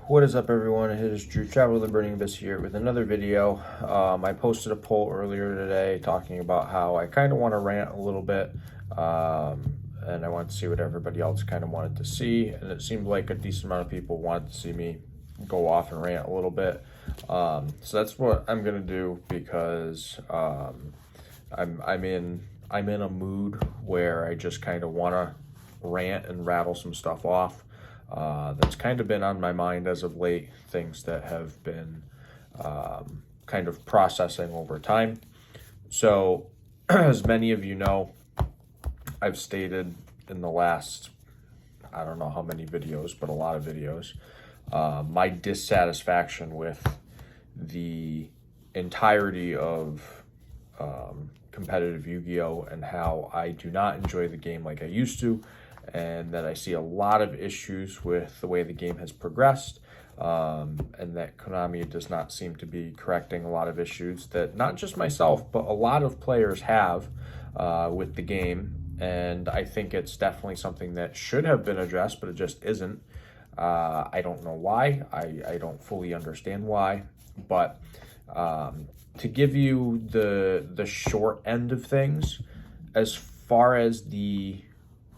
What is up, everyone? It is Drew, Traveler the Burning Abyss here with another video. I posted a poll earlier today talking about how I kind of want to rant a little bit, and I wanted to see what everybody else kind of wanted to see, and it seemed like a decent amount of people wanted to see me go off and rant a little bit. So that's what I'm gonna do because I'm in a mood where I just kind of want to rant and rattle some stuff off. That's kind of been on my mind as of late, things that have been kind of processing over time. So, as many of you know, I've stated in the last, I don't know how many videos, but a lot of videos, my dissatisfaction with the entirety of competitive Yu-Gi-Oh! And how I do not enjoy the game like I used to, and that I see a lot of issues with the way the game has progressed, and that Konami does not seem to be correcting a lot of issues that not just myself, but a lot of players have with the game. And I think it's definitely something that should have been addressed, but it just isn't. I don't know why. I don't fully understand why. But to give you the short end of things, as far as the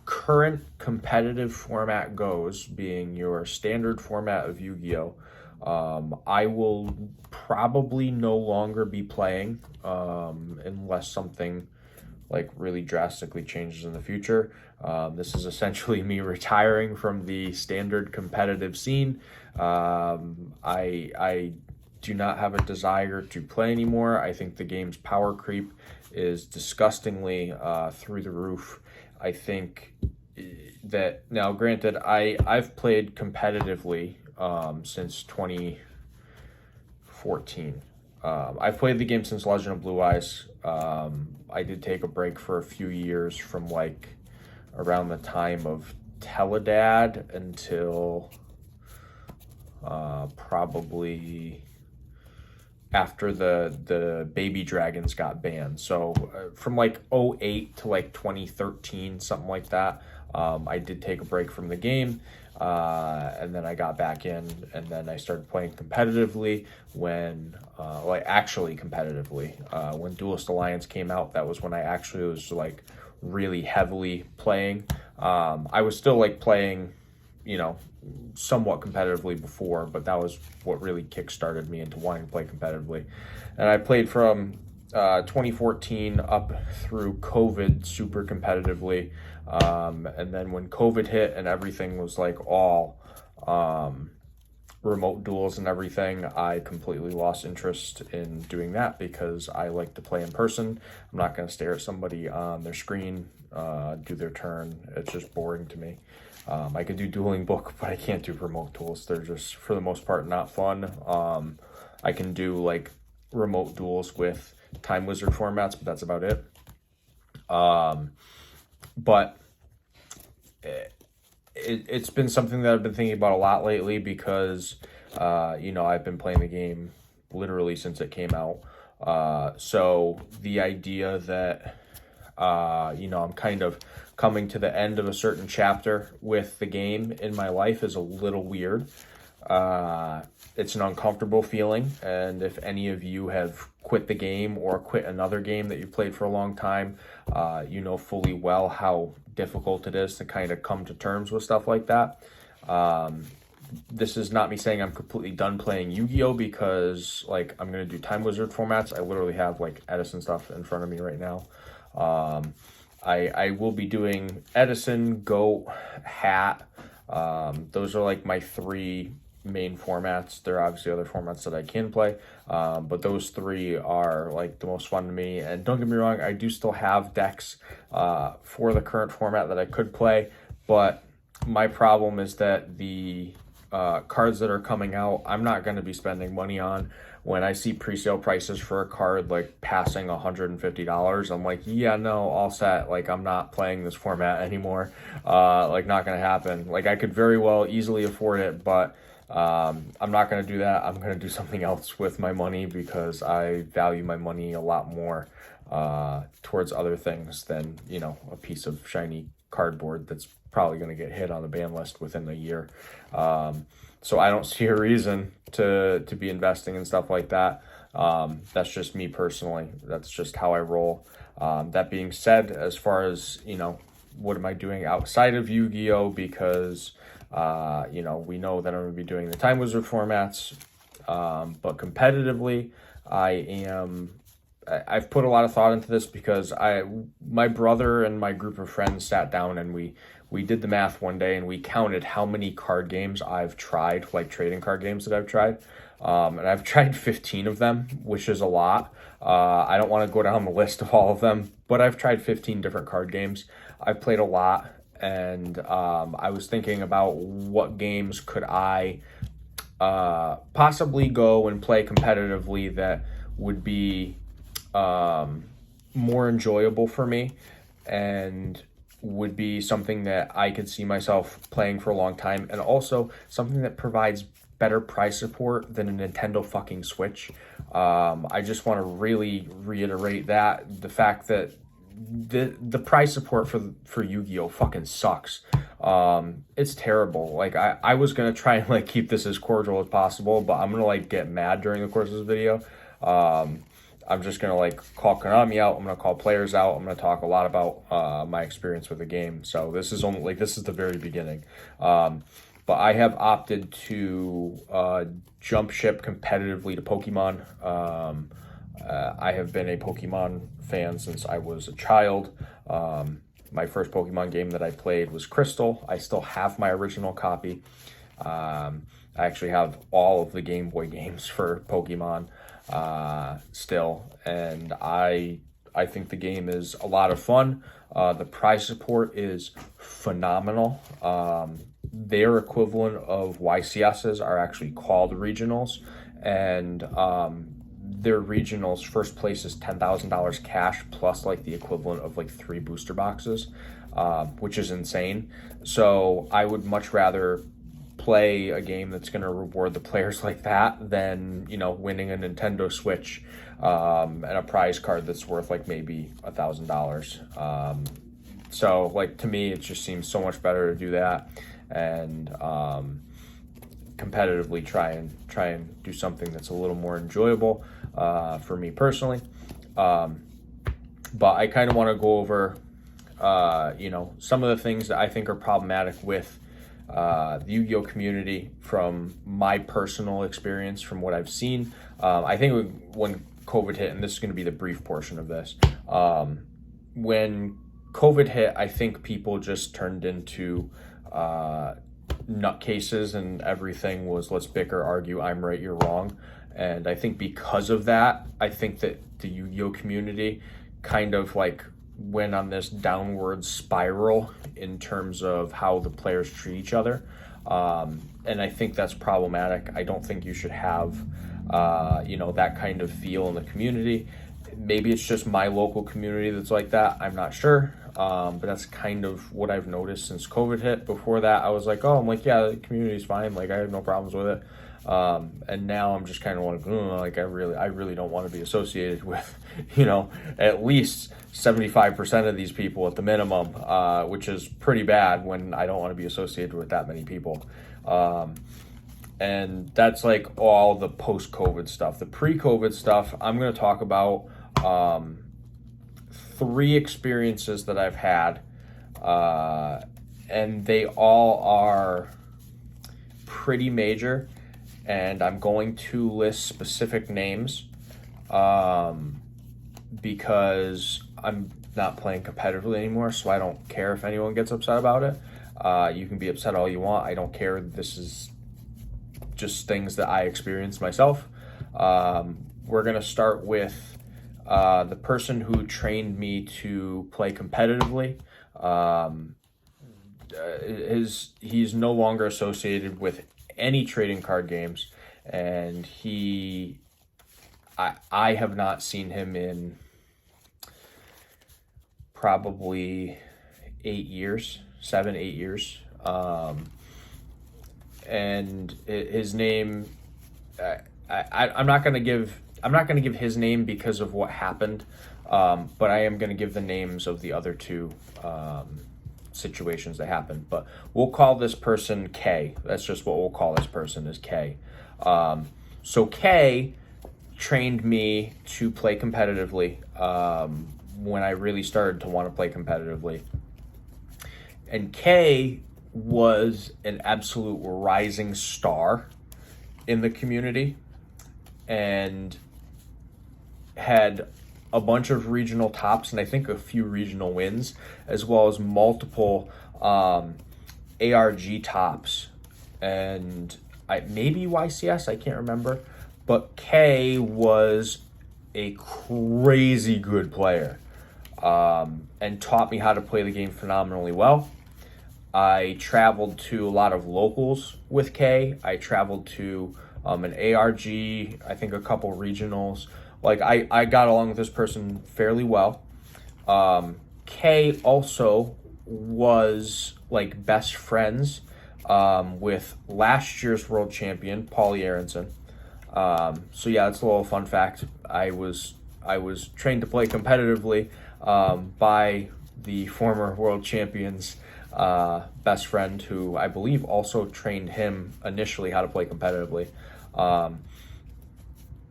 current competitive format goes, being your standard format of Yu-Gi-Oh, I will probably no longer be playing unless something like really drastically changes in the future. This is essentially me retiring from the standard competitive scene. I do not have a desire to play anymore. I think the game's power creep is disgustingly through the roof. I think that, now granted, I've played competitively since 2014. I've played the game since Legend of Blue Eyes. I did take a break for a few years from like around the time of Teledad until probably after the baby dragons got banned. So from like 08 to like 2013, something like that, I did take a break from the game, and then I got back in, and then I started playing competitively when actually competitively when Duelist Alliance came out. That was when I actually was like really heavily playing. I was still like playing, somewhat competitively before, but that was what really kickstarted me into wanting to play competitively. And I played from 2014 up through COVID super competitively, and then when COVID hit and everything was like all remote duels and everything, I completely lost interest in doing that because I like to play in person. I'm not going to stare at somebody on their screen do their turn. It's just boring to me. I can do dueling book, but I can't do remote duels. They're just, for the most part, not fun. I can do like remote duels with Time Wizard formats, but that's about it. But it's been something that I've been thinking about a lot lately because, I've been playing the game literally since it came out. So the idea that, I'm kind of coming to the end of a certain chapter with the game in my life is a little weird. It's an uncomfortable feeling, and if any of you have quit the game or quit another game that you've played for a long time, you know fully well how difficult it is to kind of come to terms with stuff like that. This is not me saying I'm completely done playing Yu-Gi-Oh, because like I'm going to do Time Wizard formats. I literally have like Edison stuff in front of me right now. I will be doing Edison, Goat, Hat. Those are like my three main formats. There are obviously other formats that I can play, but those three are like the most fun to me. And don't get me wrong, I do still have decks for the current format that I could play, but my problem is that the cards that are coming out, I'm not going to be spending money on. When I see pre-sale prices for a card like passing $150, I'm like, yeah, no, all set. Like, I'm not playing this format anymore. Like, not gonna happen. Like, I could very well easily afford it, but I'm not gonna do that. I'm gonna do something else with my money because I value my money a lot more towards other things than, a piece of shiny cardboard that's probably gonna get hit on the ban list within a year. So I don't see a reason to be investing in stuff like that. That's just me personally. That's just how I roll. That being said, as far as, what am I doing outside of Yu-Gi-Oh? Because, we know that I'm going to be doing the Time Wizard formats. But competitively, I've put a lot of thought into this because my brother and my group of friends sat down and we did the math one day and we counted how many card games I've tried, like trading card games that I've tried. And I've tried 15 of them, which is a lot. I don't want to go down the list of all of them, but I've tried 15 different card games. I've played a lot, and I was thinking about what games could I possibly go and play competitively that would be more enjoyable for me and would be something that I could see myself playing for a long time, and also something that provides better price support than a Nintendo fucking Switch. I just want to really reiterate that the fact that the price support for Yu-Gi-Oh fucking sucks. It's terrible. Like I was gonna try and like keep this as cordial as possible, but I'm gonna like get mad during the course of this video. I'm just gonna like call Konami out. I'm gonna call players out. I'm gonna talk a lot about my experience with the game. So this is the very beginning. But I have opted to jump ship competitively to Pokemon. I have been a Pokemon fan since I was a child. My first Pokemon game that I played was Crystal. I still have my original copy. I actually have all of the Game Boy games for Pokemon still, and I think the game is a lot of fun. The prize support is phenomenal. Their equivalent of YCSs are actually called regionals, and their regionals first place is $10,000 cash plus like the equivalent of like 3 booster boxes, which is insane. So I would much rather play a game that's going to reward the players like that than, winning a Nintendo Switch and a prize card that's worth like maybe $1,000. So like to me, it just seems so much better to do that and competitively try and do something that's a little more enjoyable for me personally. But I kind of want to go over some of the things that I think are problematic with the Yu-Gi-Oh community from my personal experience, from what I've seen. I think when COVID hit, and this is going to be the brief portion of this, when COVID hit, I think people just turned into nutcases, and everything was let's bicker, argue, I'm right, you're wrong. And I think because of that, I think that the Yu-Gi-Oh community kind of like went on this downward spiral in terms of how the players treat each other. And I think that's problematic. I don't think you should have, that kind of feel in the community. Maybe it's just my local community that's like that. I'm not sure. But that's kind of what I've noticed since COVID hit. Before that, I was like, yeah, the community's fine. Like I have no problems with it. And now I'm just kind of like, I really don't want to be associated with, at least 75% of these people at the minimum, which is pretty bad when I don't want to be associated with that many people. And that's like all the post-COVID stuff. The pre-COVID stuff, I'm going to talk about 3 experiences that I've had, and they all are pretty major. And I'm going to list specific names because I'm not playing competitively anymore, so I don't care if anyone gets upset about it. You can be upset all you want. I don't care. This is just things that I experienced myself. We're going to start with the person who trained me to play competitively. He's no longer associated with any trading card games, and I have not seen him in probably 8 years, 7-8 years. And his name, I'm not going to give his name because of what happened, but I am going to give the names of the other 2 situations that happen. But we'll call this person K. That's just what we'll call this person, is K. So K trained me to play competitively when I really started to want to play competitively. And K was an absolute rising star in the community and had a bunch of regional tops and I think a few regional wins, as well as multiple ARG tops and maybe YCS, I can't remember. But K was a crazy good player and taught me how to play the game phenomenally well. I traveled to a lot of locals with K. I traveled to an ARG, I think a couple regionals. Like, I got along with this person fairly well. K also was, like, best friends with last year's world champion, Paulie Aronson. So yeah, it's a little fun fact. I was trained to play competitively by the former world champion's best friend, who I believe also trained him initially how to play competitively.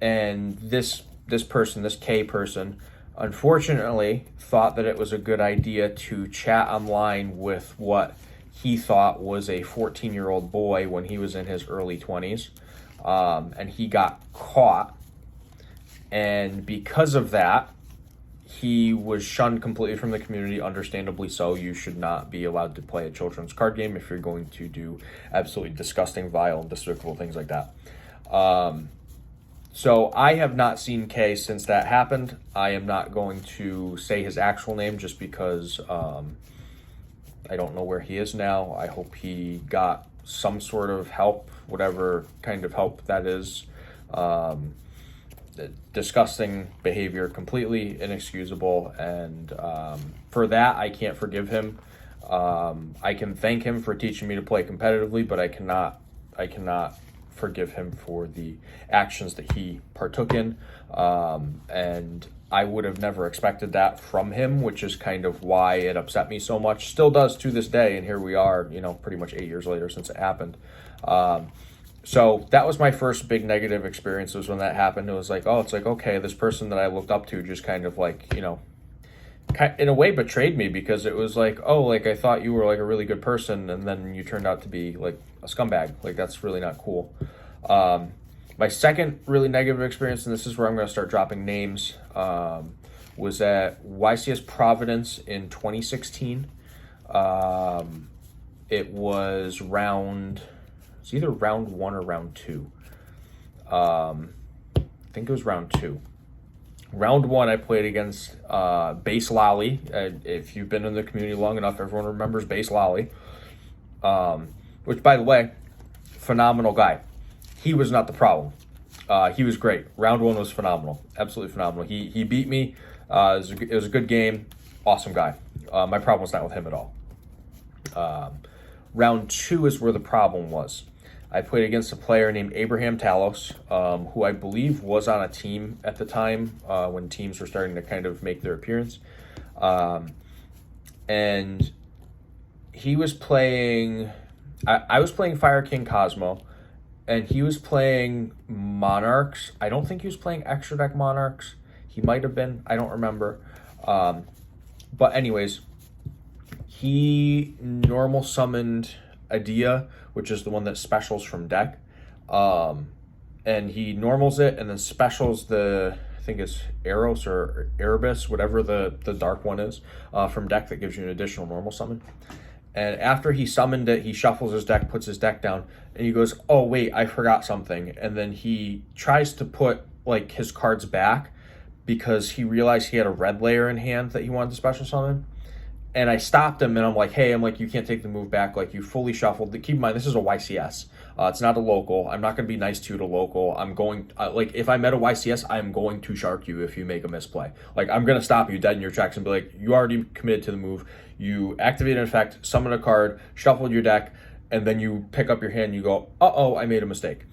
And this K person, unfortunately, thought that it was a good idea to chat online with what he thought was a 14-year-old boy when he was in his early 20s. And he got caught. And because of that, he was shunned completely from the community, understandably so. You should not be allowed to play a children's card game if you're going to do absolutely disgusting, vile, and despicable things like that. So I have not seen K since that happened. I am not going to say his actual name just because I don't know where he is now. I hope he got some sort of help, whatever kind of help that is. Disgusting behavior, completely inexcusable, and for that I can't forgive him. I can thank him for teaching me to play competitively, but I cannot forgive him for the actions that he partook in, and I would have never expected that from him, which is kind of why it upset me so much. Still does to this day, and here we are, pretty much 8 years later since it happened. So that was my first big negative experience, was when that happened. It was like, okay, this person that I looked up to just kind of like, in a way betrayed me, because it was like, I thought you were like a really good person, and then you turned out to be like a scumbag. Like, that's really not cool. My second really negative experience, and this is where I'm going to start dropping names, was at YCS Providence in 2016. It was either round 1 or round 2. I think it was round 2. Round 1, I played against Base Lolly. If you've been in the community long enough, everyone remembers Base Lolly. Which, by the way, phenomenal guy. He was not the problem. He was great. Round 1 was phenomenal. Absolutely phenomenal. He beat me. It was a good game. Awesome guy. My problem was not with him at all. Round 2 is where the problem was. I played against a player named Abraham Talos, who I believe was on a team at the time when teams were starting to kind of make their appearance. And he was playing... I was playing Fire King Cosmo, and he was playing Monarchs. I don't think he was playing Extra Deck Monarchs. He might have been. I don't remember. But anyways, he normal summoned Adia, which is the one that specials from deck. And he normals it and then specials I think it's Eros or Erebus, whatever the dark one is, from deck, that gives you an additional normal summon. And after he summoned it, he shuffles his deck, puts his deck down, and he goes, oh, wait, I forgot something. And then he tries to put like his cards back because he realized he had a red layer in hand that he wanted to special summon. And I stopped him, and I'm like, hey, you can't take the move back. Like, you fully shuffled. Keep in mind, this is a YCS. It's not a local. I'm not going to be nice to you to local. I'm going, if I met a YCS, I'm going to shark you if you make a misplay. Like, I'm going to stop you dead in your tracks and be like, you already committed to the move. You activate an effect, summon a card, shuffled your deck, and then you pick up your hand and you go, uh-oh, I made a mistake.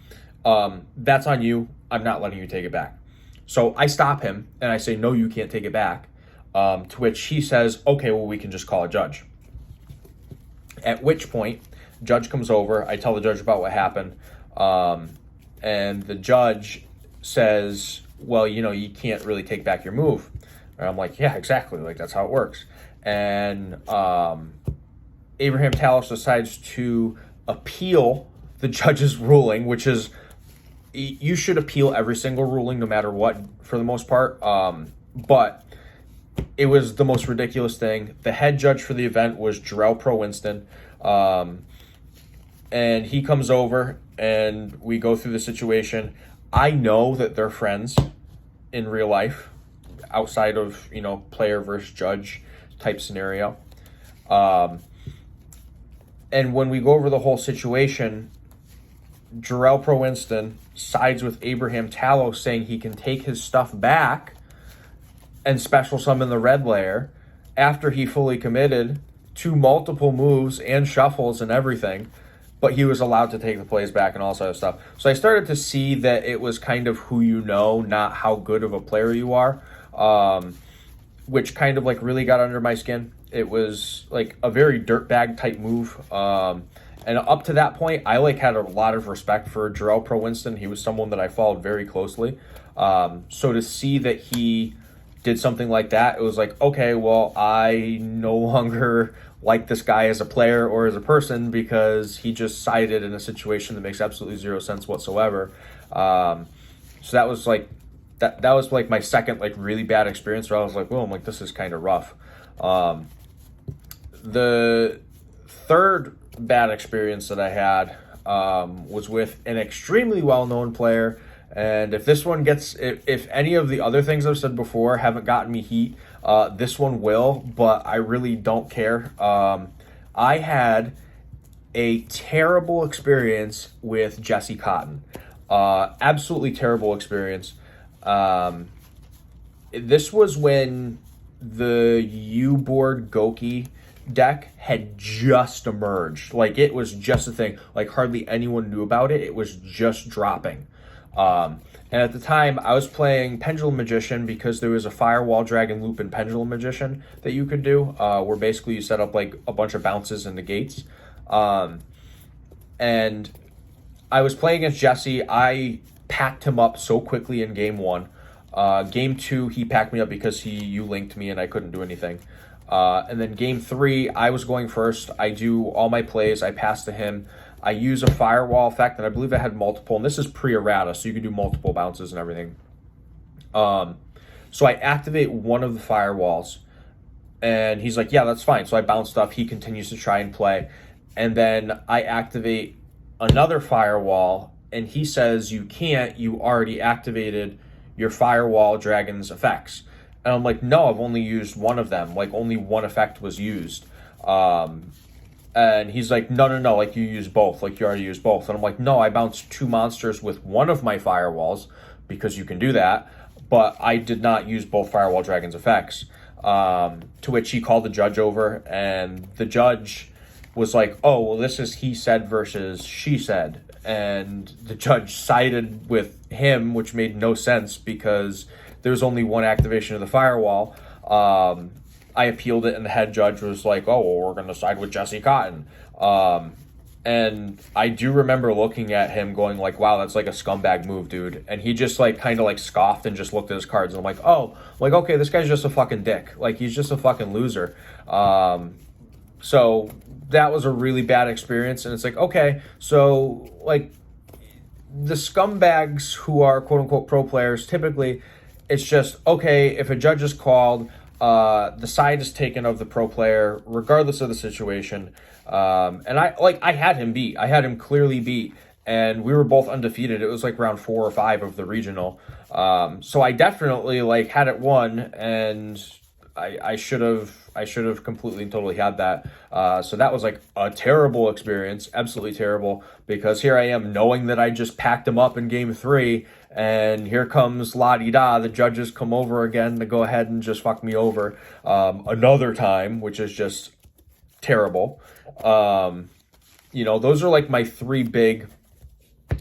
That's on you. I'm not letting you take it back. So I stop him, and I say, no, you can't take it back. To which he says, okay, well, we can just call a judge. At which point, judge comes over. I tell the judge about what happened. And the judge says, well, you can't really take back your move. And I'm like, yeah, exactly. Like, that's how it works. And Abraham Talos decides to appeal the judge's ruling, which is, you should appeal every single ruling no matter what, for the most part. But it was the most ridiculous thing. The head judge for the event was Jarrell Pro Winston. And he comes over and we go through the situation. I know that they're friends in real life, outside of, player versus judge type scenario. And when we go over the whole situation, Jarrell Pro Winston sides with Abraham Talos, saying he can take his stuff back and special summon the red layer after he fully committed to multiple moves and shuffles and everything, but he was allowed to take the plays back and all that stuff. So I started to see that it was kind of who you know, not how good of a player you are, which kind of like really got under my skin. It was like a very dirtbag type move. And up to that point, I had a lot of respect for Jarrell Pro Winston. He was someone that I followed very closely. So to see that he did something like that, it was like, okay, well, I no longer like this guy as a player or as a person, because he just sided in a situation that makes absolutely zero sense whatsoever. So that was like that was like my second really bad experience where I was like, well, this is kind of rough. The third bad experience that I had was with an extremely well-known player. And if this one if any of the other things I've said before haven't gotten me heat, this one will, but I really don't care. I had a terrible experience with Jesse Cotton. Absolutely terrible experience. This was when the U-Board Goki deck had just emerged. It was just a thing. Hardly anyone knew about it. It was just dropping. And at the time, I was playing Pendulum Magician because there was a Firewall, Dragon Loop, and Pendulum Magician that you could do, where basically you set up a bunch of bounces and negates. And I was playing against Jesse. I packed him up so quickly in game 1. Game 2, he packed me up because he U-linked me and I couldn't do anything. And then game 3, I was going first. I do all my plays. I pass to him. I use a Firewall effect, and I believe I had multiple. And this is pre-errata, so you can do multiple bounces and everything. So I activate one of the Firewalls, and he's like, yeah, that's fine. So I bounce stuff. He continues to try and play. And then I activate another Firewall, and he says, you can't. You already activated your Firewall Dragon's effects. And I'm like, no, I've only used one of them. Only one effect was used. And he's like, no, you used both. You already used both. And I'm like, no, I bounced 2 monsters with one of my Firewalls because you can do that. But I did not use both Firewall Dragon's effects. To which he called the judge over. And the judge was like, oh, well, this is he said versus she said. And the judge sided with him, which made no sense because there was only one activation of the Firewall. I appealed it, and the head judge was like, oh, well, we're going to side with Jesse Cotton. And I do remember looking at him going wow, that's a scumbag move, dude. And he just kind of scoffed and just looked at his cards. And I'm like, oh, okay, this guy's just a fucking dick. He's just a fucking loser. So that was a really bad experience. And it's okay, so the scumbags who are quote unquote pro players, typically it's just, okay, if a judge is called, the side is taken of the pro player, regardless of the situation. And I had him beat. I had him clearly beat. And we were both undefeated. It was round 4 or 5 of the regional. So I definitely had it won, and I should have completely and totally had that. So that was a terrible experience, absolutely terrible, because here I am knowing that I just packed him up in game 3, and here comes la-di-da, the judges come over again to go ahead and just fuck me over another time, which is just terrible. Those are my 3 big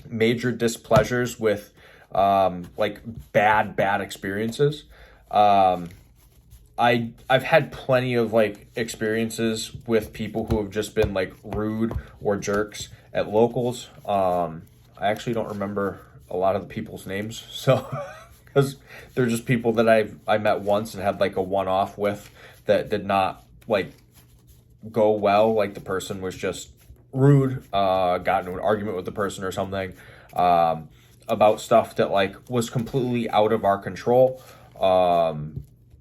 major displeasures with bad experiences. I've had plenty of like experiences with people who have just been like rude or jerks at locals. I actually don't remember a lot of the people's names, so because they're just people that I met once and had like a one off with that did not like go well. Like the person was just rude, got into an argument with the person or something, about stuff that like was completely out of our control.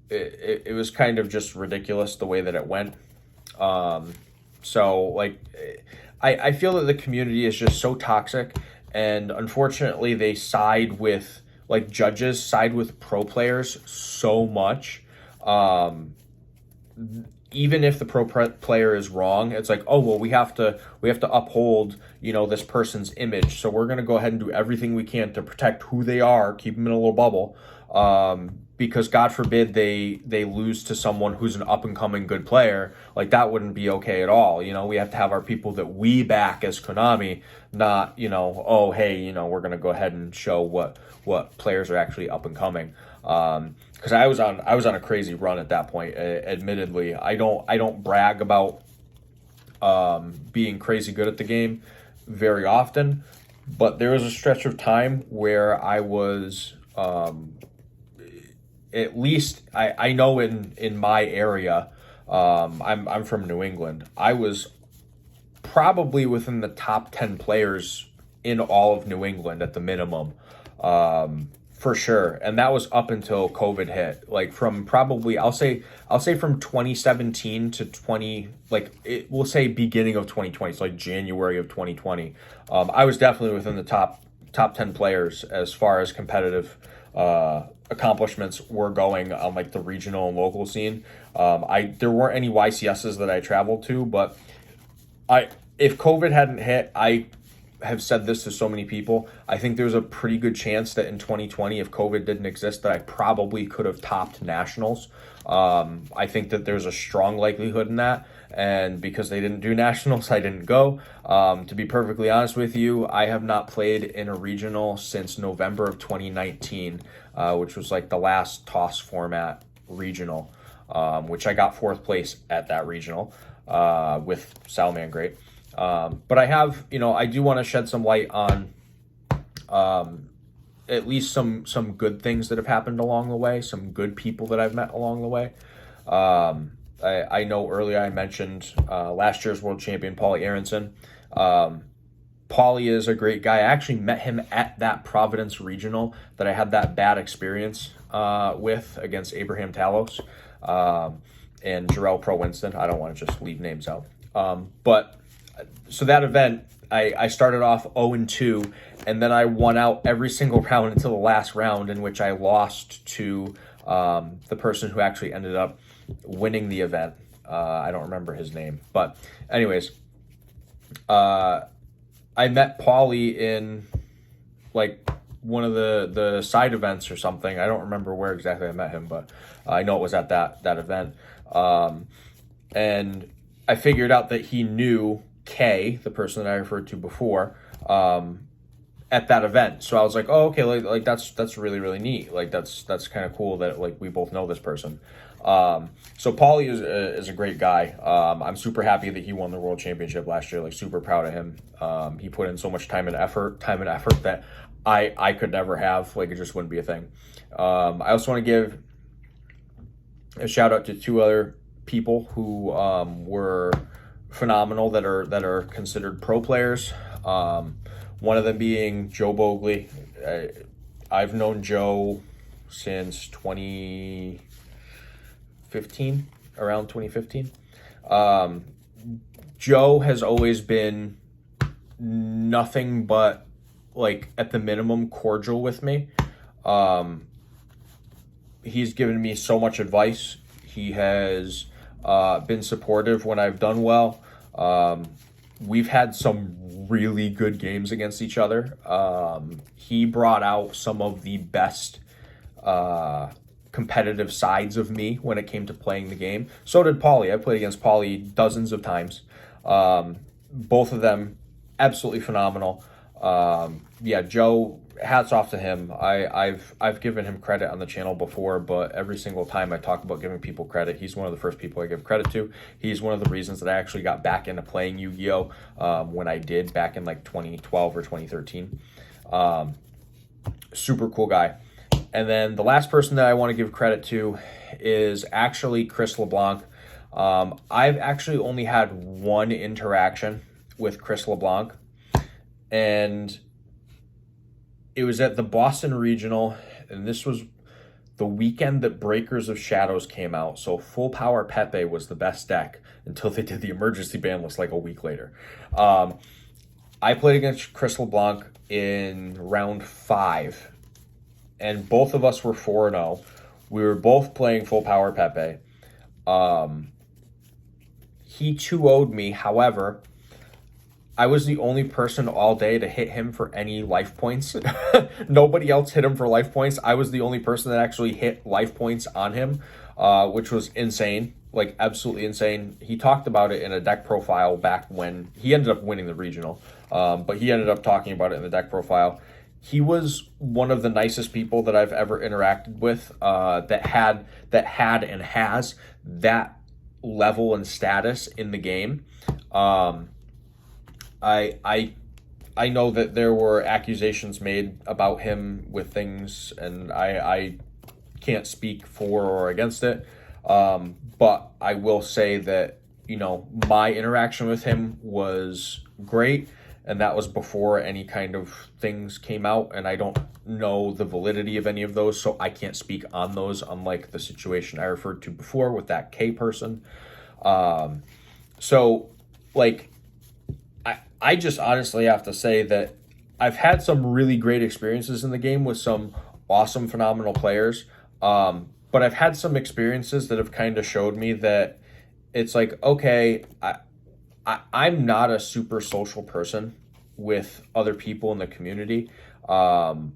It was kind of just ridiculous the way that it went. So like, I feel that the community is just so toxic, and unfortunately they side with like judges side with pro players so much. Even if the player is wrong, it's like, oh well, we have to uphold, you know, this person's image, so we're going to go ahead and do everything we can to protect who they are, keep them in a little bubble, because God forbid they lose to someone who's an up and coming good player. Like that wouldn't be okay at all. You know, we have to have our people that we back as Konami, not, you know, oh hey, you know, we're going to go ahead and show what players are actually up and coming. Because I was on a crazy run at that point. Admittedly, I don't brag about being crazy good at the game very often, but there was a stretch of time where I was, at least I know in my area, I'm from New England. I was probably within the top 10 players in all of New England at the minimum. For sure. And that was up until COVID hit. Like from probably I'll say from 2017 to we'll say beginning of 2020, so like January of 2020. I was definitely within the top 10 players as far as competitive accomplishments were going on like the regional and local scene. There weren't any YCSs that I traveled to, but if COVID hadn't hit, I have said this to so many people, I think there's a pretty good chance that in 2020, if COVID didn't exist, that I probably could have topped nationals. I think that there's a strong likelihood in that. And because they didn't do nationals, I didn't go. To be perfectly honest with you, I have not played in a regional since November of 2019, which was like the last toss format regional, which I got 4th place at that regional with Salman Great. But I have, you know, I do want to shed some light on at least some good things that have happened along the way, some good people that I've met along the way. I know earlier I mentioned last year's world champion, Paulie Aronson. Paulie is a great guy. I actually met him at that Providence regional that I had that bad experience with against Abraham Talos and Jarrell Pro Winston. I don't want to just leave names out. But so that event, I started off 0-2, and then I won out every single round until the last round, in which I lost to the person who actually ended up winning the event. I don't remember his name. But anyways, I met Paulie in like one of the side events or something. I don't remember where exactly I met him, but I know it was at that event. And I figured out that he knew Kay, the person that I referred to before, at that event. So I was like, oh, okay, like that's really, really neat. Like that's kind of cool that like we both know this person. So Paulie is a great guy. I'm super happy that he won the world championship last year. Like super proud of him. He put in so much time and effort that I could never have. Like it just wouldn't be a thing. I also want to give a shout out to 2 other people who were phenomenal that are considered pro players. One of them being Joe Bogley. I've known Joe since 2015, around 2015. Joe has always been nothing but like at the minimum cordial with me. He's given me so much advice. He has been supportive when I've done well. We've had some really good games against each other. He brought out some of the best competitive sides of me when it came to playing the game. So did Paulie. I played against Paulie dozens of times. Both of them absolutely phenomenal. Yeah, Joe, hats off to him. I've given him credit on the channel before, but every single time I talk about giving people credit, he's one of the first people I give credit to. He's one of the reasons that I actually got back into playing Yu-Gi-Oh! When I did back in like 2012 or 2013. Super cool guy. And then the last person that I want to give credit to is actually Chris LeBlanc. I've actually only had one interaction with Chris LeBlanc, and it was at the Boston Regional, and this was the weekend that Breakers of Shadows came out. So Full Power Pepe was the best deck until they did the emergency ban list like a week later. I played against Chris LeBlanc in round 5, and both of us were 4-0. We were both playing Full Power Pepe. He 2-0'd me. However, I was the only person all day to hit him for any life points. Nobody else hit him for life points. I was the only person that actually hit life points on him, which was insane, like absolutely insane. He talked about it in a deck profile back when he ended up winning the regional, but he ended up talking about it in the deck profile. He was one of the nicest people that I've ever interacted with, that had and has that level and status in the game. I know that there were accusations made about him with things, and I can't speak for or against it. But I will say that, you know, my interaction with him was great, and that was before any kind of things came out, and I don't know the validity of any of those, so I can't speak on those, unlike the situation I referred to before with that K person. So, like, I just honestly have to say that I've had some really great experiences in the game with some awesome, phenomenal players. But I've had some experiences that have kind of showed me that it's like, okay, I'm not a super social person with other people in the community. I'm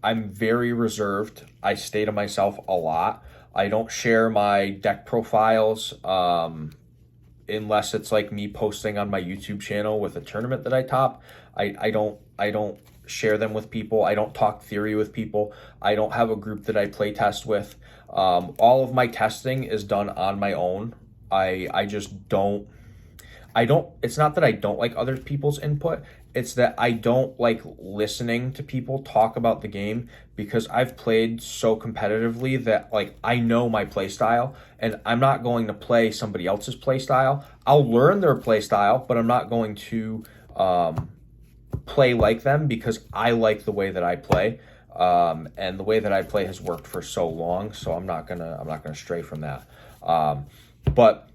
very reserved. I stay to myself a lot. I don't share my deck profiles, unless it's like me posting on my YouTube channel with a tournament that I top. I don't share them with people. I don't talk theory with people. I don't have a group that I play test with. All of my testing is done on my own. I just don't, it's not that I don't like other people's input. It's that I don't like listening to people talk about the game, because I've played so competitively that, like, I know my play style, and I'm not going to play somebody else's play style. I'll learn their play style, but I'm not going to play like them, because I like the way that I play. And the way that I play has worked for so long, so I'm not gonna stray from that. But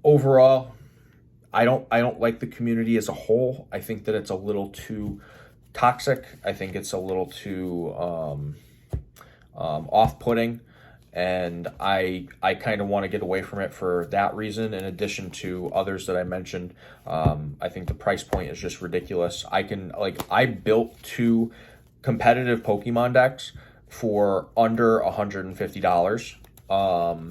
overall, I don't like the community as a whole. I think that it's a little too toxic. I think it's a little too off-putting, and I kind of want to get away from it for that reason, in addition to others that I mentioned. I think the price point is just ridiculous. I built 2 competitive Pokemon decks for under $150.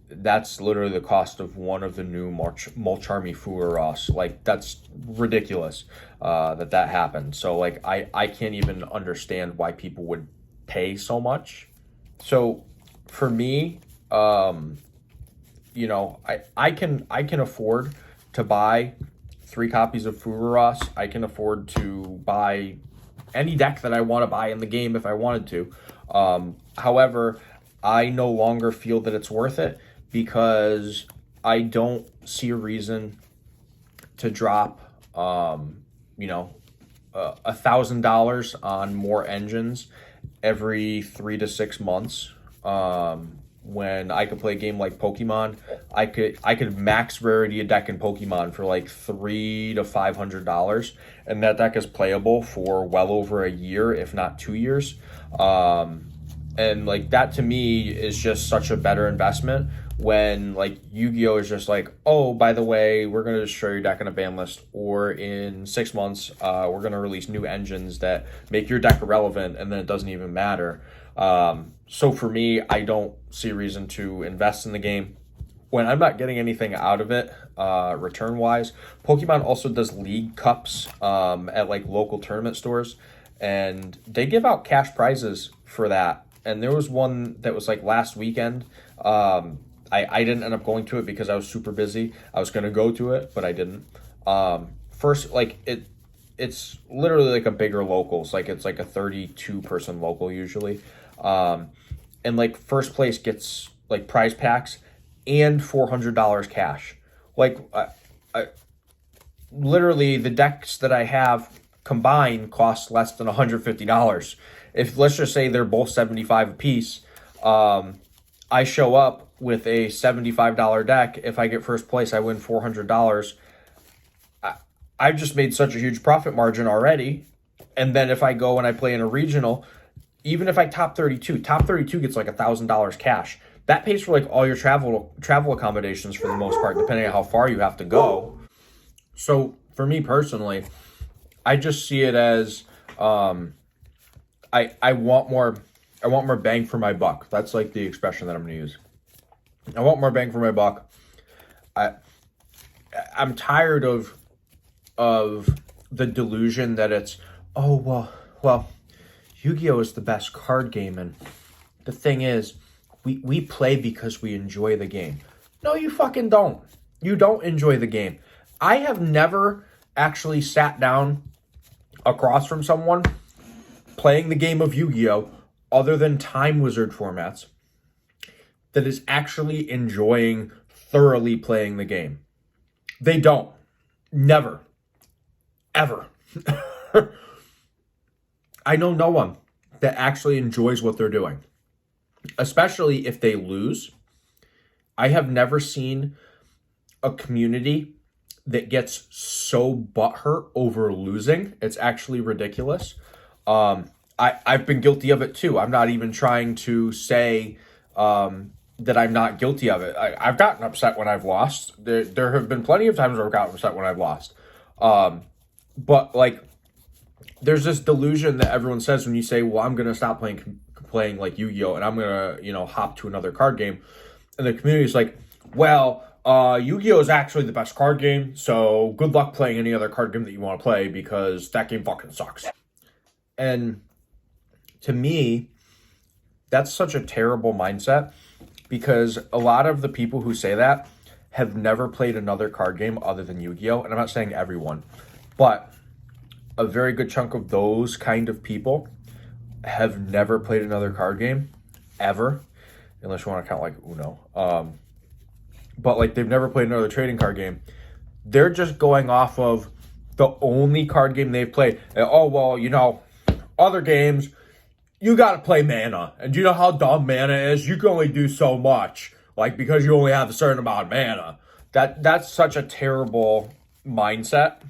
That's literally the cost of one of the new Molcharmy Furos. Like, that's ridiculous that happened. So, like, I can't even understand why people would pay so much. So, for me, you know, I can afford to buy 3 copies of Furos. I can afford to buy any deck that I want to buy in the game if I wanted to. However, I no longer feel that it's worth it, because I don't see a reason to drop, you know, $1,000 on more engines every 3 to 6 months. When I could play a game like Pokemon, I could max rarity a deck in Pokemon for like $300 to $500, and that deck is playable for well over a year, if not 2 years. And like, that to me is just such a better investment, when like Yu-Gi-Oh is just like, oh, by the way, we're going to destroy your deck in a ban list, or in 6 months, we're going to release new engines that make your deck irrelevant, and then it doesn't even matter. So for me, I don't see a reason to invest in the game. when I'm not getting anything out of it, return wise, Pokemon also does league cups at like local tournament stores, and they give out cash prizes for that. And there was one that was like last weekend. I didn't end up going to it because I was super busy. I was gonna go to it, but I didn't. First, like it's literally like a bigger locals. Like it's like a 32 person local usually. And like first place gets like prize packs and $400 cash. Like I literally the decks that I have combined cost less than $150. If let's just say they're both 75 a piece, I show up with a $75 deck. If I get first place, I win $400. I've just made such a huge profit margin already. And then if I go and I play in a regional, even if I top 32 gets like $1,000 cash. That pays for like all your travel accommodations for the most part, depending on how far you have to go. So for me personally, I just see it as I want more bang for my buck. That's like the expression that I'm going to use. I want more bang for my buck. I'm tired of the delusion that it's, oh well Yu-Gi-Oh is the best card game, and the thing is we play because we enjoy the game. No, you fucking don't. You don't enjoy the game. I have never actually sat down across from someone playing the game of Yu-Gi-Oh other than Time Wizard formats that is actually enjoying thoroughly playing the game. They don't. Never. Ever. I know no one that actually enjoys what they're doing, especially if they lose. I have never seen a community that gets so butthurt over losing. It's actually ridiculous. I've been guilty of it too. I'm not even trying to say that I'm not guilty of it. I've gotten upset when I've lost. There have been plenty of times where I've gotten upset when I've lost. But like, there's this delusion that everyone says when you say, well, I'm going to stop playing like Yu-Gi-Oh! And I'm going to, hop to another card game. And the community is like, well, Yu-Gi-Oh! Is actually the best card game. So good luck playing any other card game that you want to play because that game fucking sucks. And to me, that's such a terrible mindset because a lot of the people who say that have never played another card game other than Yu-Gi-Oh! And I'm not saying everyone, but a very good chunk of those kind of people have never played another card game ever, unless you want to count like Uno. But like they've never played another trading card game. They're just going off of the only card game they've played. And, oh, well, other games, you got to play mana. And do you know how dumb mana is? You can only do so much, like because you only have a certain amount of mana. That's such a terrible mindset.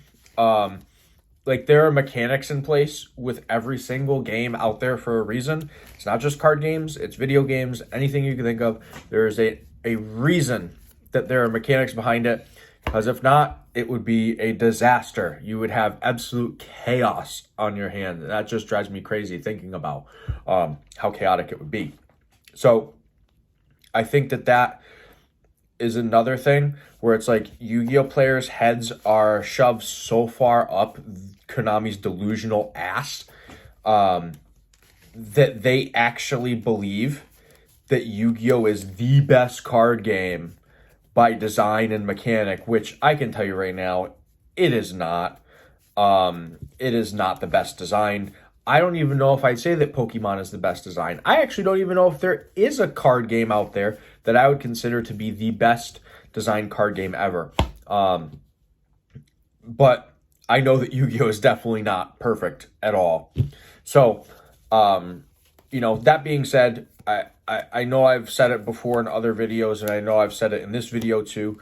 Like there are mechanics in place with every single game out there for a reason. It's not just card games, it's video games, anything you can think of. There is a reason that there are mechanics behind it, because if not, it would be a disaster. You would have absolute chaos on your hand. That just drives me crazy thinking about how chaotic it would be. So I think that is another thing where it's like Yu-Gi-Oh! Players' heads are shoved so far up Konami's delusional ass that they actually believe that Yu-Gi-Oh! Is the best card game by design and mechanic, which I can tell you right now, it is not. It is not the best design. I don't even know if I'd say that Pokemon is the best design. I actually don't even know if there is a card game out there that I would consider to be the best designed card game ever. But I know that Yu-Gi-Oh! Is definitely not perfect at all. So, that being said, I know I've said it before in other videos, and I know I've said it in this video too.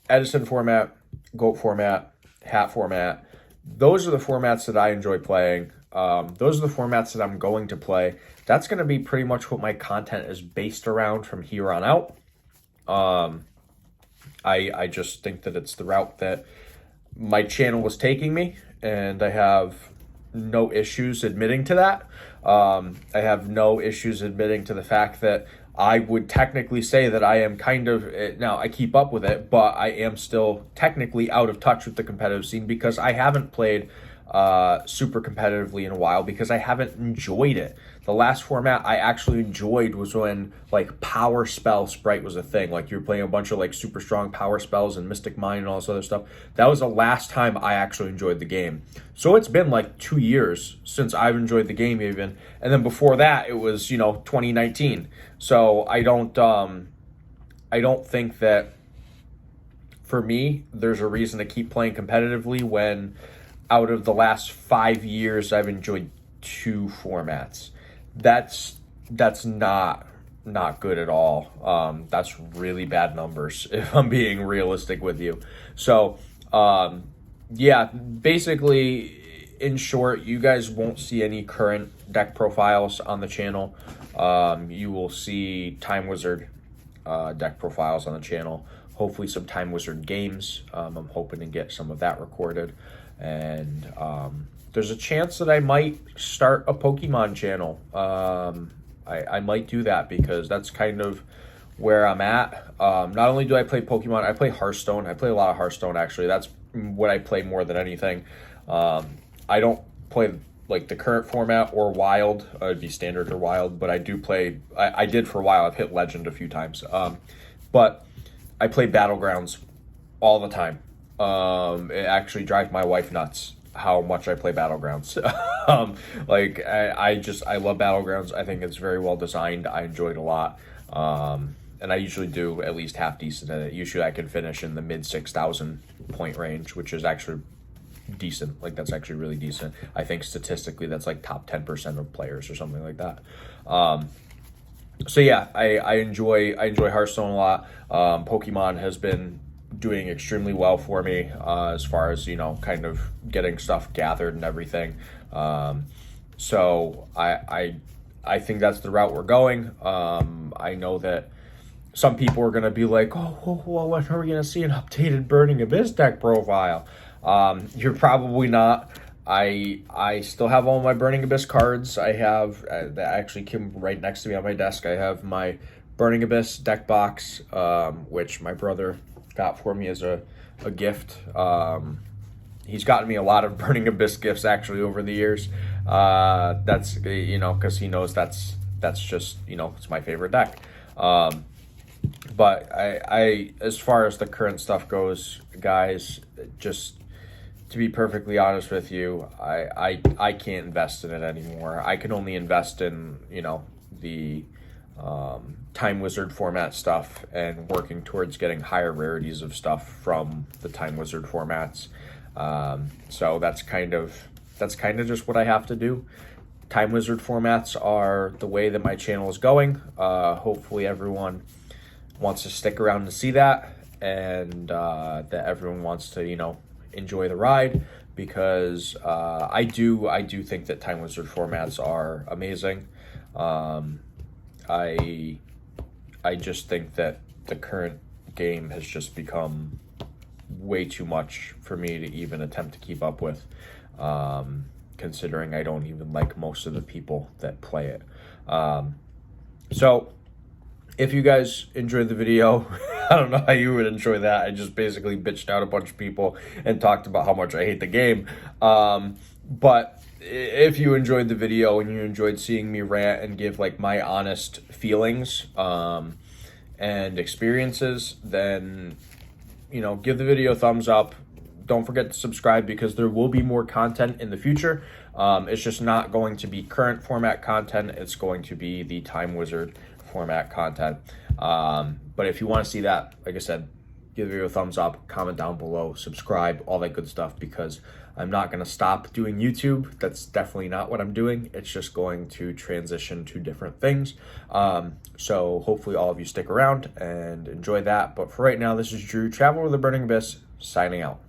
Edison format, GOAT format, hat format. Those are the formats that I enjoy playing. Those are the formats that I'm going to play. That's going to be pretty much what my content is based around from here on out. I just think that it's the route that my channel was taking me, and I have no issues admitting to that. I have no issues admitting to the fact that I would technically say that I am kind of, now I keep up with it, but I am still technically out of touch with the competitive scene because I haven't played super competitively in a while because I haven't enjoyed it. The last format I actually enjoyed was when like Power Spell Sprite was a thing. Like you were playing a bunch of like super strong power spells and Mystic Mine and all this other stuff. That was the last time I actually enjoyed the game. So it's been like 2 years since I've enjoyed the game even. And then before that it was, 2019. So I don't think that for me there's a reason to keep playing competitively when out of the last 5 years I've enjoyed 2 formats. That's not good at all. That's really bad numbers if I'm being realistic with you. So yeah, basically in short, you guys won't see any current deck profiles on the channel. You will see Time Wizard deck profiles on the channel. Hopefully some Time Wizard games. I'm hoping to get some of that recorded. And there's a chance that I might start a Pokemon channel. I might do that because that's kind of where I'm at. Not only do I play Pokemon, I play Hearthstone. I play a lot of Hearthstone, actually. That's what I play more than anything. I don't play like the current format or Wild. It'd be Standard or Wild, but I do play, I did for a while. I've hit Legend a few times. But I play Battlegrounds all the time. It actually drives my wife nuts how much I play Battlegrounds. I love Battlegrounds. I think it's very well designed. I enjoy it a lot. And I usually do at least half decent in it. Usually I can finish in the mid 6,000 point range, which is actually decent. Like that's actually really decent. I think statistically that's like top 10% of players or something like that. So yeah, I enjoy Hearthstone a lot. Pokemon has been doing extremely well for me as far as kind of getting stuff gathered and everything. So I think that's the route we're going. I know that some people are going to be like, oh, well, when are we going to see an updated Burning Abyss deck profile? You're probably not. I still have all my Burning Abyss cards. I have that actually came right next to me on my desk. I have my Burning Abyss deck box, which my brother got for me as a gift. He's gotten me a lot of Burning Abyss gifts actually over the years. That's because he knows that's just it's my favorite deck. But I as far as the current stuff goes, guys, just to be perfectly honest with you, I can't invest in it anymore. I can only invest in the Time Wizard format stuff and working towards getting higher rarities of stuff from the Time Wizard formats. So that's kind of just what I have to do. Time Wizard formats are the way that my channel is going. Hopefully everyone wants to stick around to see that, and that everyone wants to enjoy the ride, because I do think that Time Wizard formats are amazing. I just think that the current game has just become way too much for me to even attempt to keep up with, considering I don't even like most of the people that play it. So if you guys enjoyed the video, I don't know how you would enjoy that. I just basically bitched out a bunch of people and talked about how much I hate the game. But if you enjoyed the video and you enjoyed seeing me rant and give like my honest feelings and experiences, then give the video a thumbs up. Don't forget to subscribe, because there will be more content in the future. It's just not going to be current format content. It's going to be the Time Wizard format content. But if you want to see that, like I said, give the video a thumbs up, comment down below, subscribe, all that good stuff, because I'm not going to stop doing YouTube. That's definitely not what I'm doing. It's just going to transition to different things. So hopefully all of you stick around and enjoy that. But for right now, this is Drew, Traveler with the Burning Abyss, signing out.